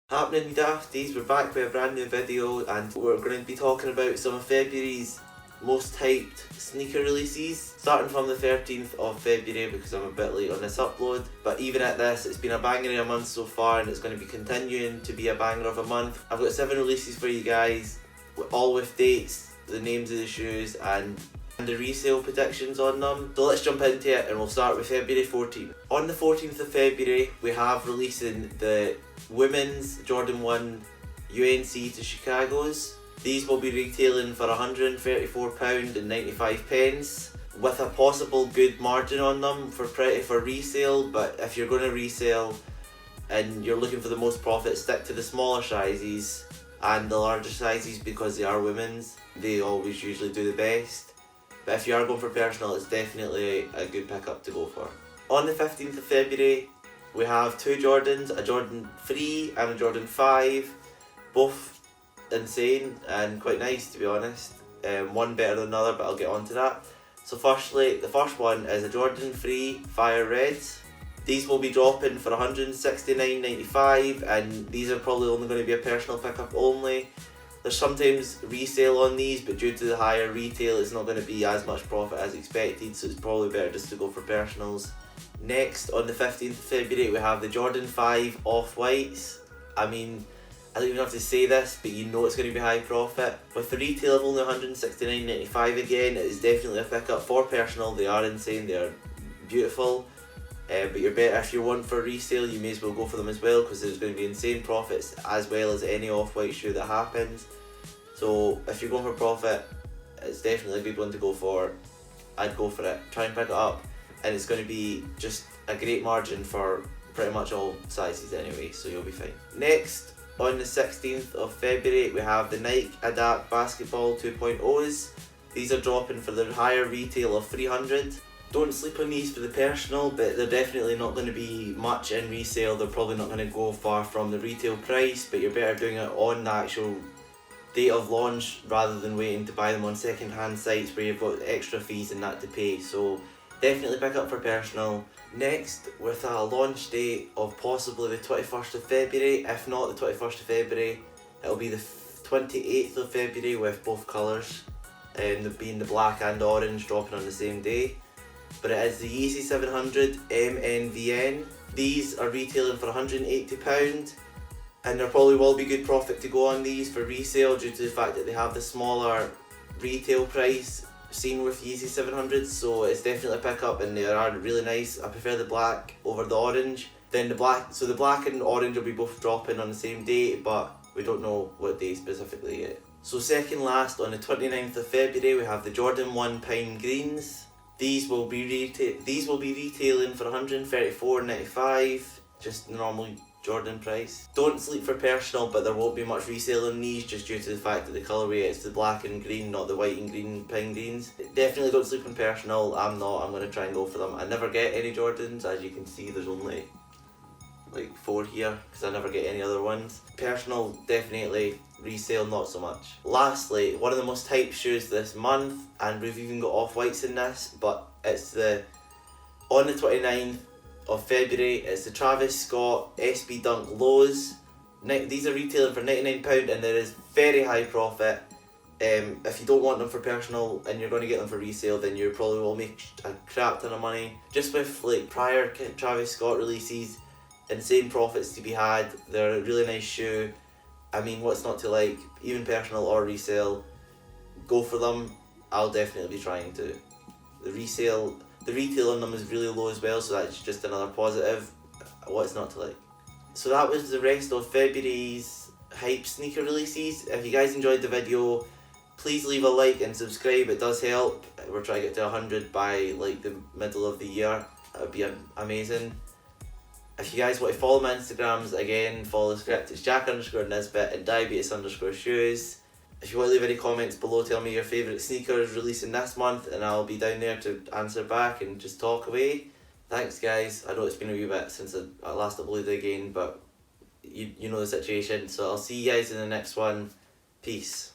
Happening Dafties, we're back with a brand new video and we're going to be talking about some of February's most hyped sneaker releases, starting from the 13th of February because I'm a bit late on this upload. But even at this, it's been a banger of a month so far and it's going to be continuing to be a banger of a month. I've got 7 releases for you guys, all with dates, the names of the shoes and the resale predictions on them. So let's jump into it and we'll start with February 14th. On the 14th of February we have releasing the women's Jordan 1 UNC to Chicago's. These will be retailing for £134.95 with a possible good margin on them for resale, but if you're going to resell and you're looking for the most profit, stick to the smaller sizes and the larger sizes because they are women's. They always usually do the best. But if you are going for personal, it's definitely a good pickup to go for. On the 15th of February, we have 2 Jordans, a Jordan 3 and a Jordan 5, both insane and quite nice to be honest. One better than another, but I'll get on to that. So firstly, the first one is a Jordan 3 Fire Reds. These will be dropping for £169.95 and these are probably only going to be a personal pickup only. There's sometimes resale on these, but due to the higher retail it's not going to be as much profit as expected, so it's probably better just to go for personals. Next, on the 15th of February, we have the Jordan 5 Off-Whites. I mean, I don't even have to say this, but you know it's going to be high profit. With the retail of only £169.95 again, it is definitely a pickup for personal. They are insane, they are beautiful. But you're better if you want for resale, you may as well go for them as well because there's going to be insane profits as well as any off-white shoe that happens. So if you're going for profit, it's definitely a good one to go for. I'd go for it. Try and pick it up, and it's going to be just a great margin for pretty much all sizes anyway, so you'll be fine. Next, on the 16th of February, we have the Nike Adapt Basketball 2.0s. These are dropping for the higher retail of £300. Don't sleep on these for the personal, but they're definitely not going to be much in resale. They're probably not going to go far from the retail price, but you're better doing it on the actual date of launch rather than waiting to buy them on second hand sites where you've got extra fees and that to pay. So definitely pick up for personal. Next, with a launch date of possibly the 21st of February, if not the 21st of February, it'll be the 28th of February with both colours, being the black and orange dropping on the same day. But it is the Yeezy 700 MNVN. These are retailing for £180 and there probably will be good profit to go on these for resale due to the fact that they have the smaller retail price seen with Yeezy 700s, so it's definitely a pickup and they are really nice. I prefer the black over the orange. Then the black and orange will be both dropping on the same day, but we don't know what day specifically yet. So second last, on the 29th of February, we have the Jordan 1 Pine Greens. These will be retailing for £134.95, just normal Jordan price. Don't sleep for personal, but there won't be much resale on these just due to the fact that the colourway is the black and green, not the white and green Pine Greens. Definitely don't sleep on personal. I'm going to try and go for them. I never get any Jordans, as you can see there's only like 4 here because I never get any other ones. Personal definitely, resale not so much. Lastly, one of the most hyped shoes this month, and we've even got off-whites in this, but it's on the 29th of February, it's the Travis Scott SB Dunk Lows. These are retailing for £99 and there is very high profit. If you don't want them for personal and you're going to get them for resale, then you probably will make a crap ton of money. Just with like prior Travis Scott releases, insane profits to be had. They're a really nice shoe. I mean, what's not to like? Even personal or resale, go for them. I'll definitely be trying to. The retail on them is really low as well, so that's just another positive. What's not to like? So that was the rest of February's hype sneaker releases. If you guys enjoyed the video, please leave a like and subscribe. It does help. We're trying to get to 100 by like the middle of the year. That would be amazing. If you guys want to follow my Instagrams, again, follow the script. It's Jack_Nisbet and Diabetus_shoes. If you want to leave any comments below, tell me your favourite sneakers releasing this month and I'll be down there to answer back and just talk away. Thanks guys. I know it's been a wee bit since I last uploaded again, but you know the situation. So I'll see you guys in the next one. Peace.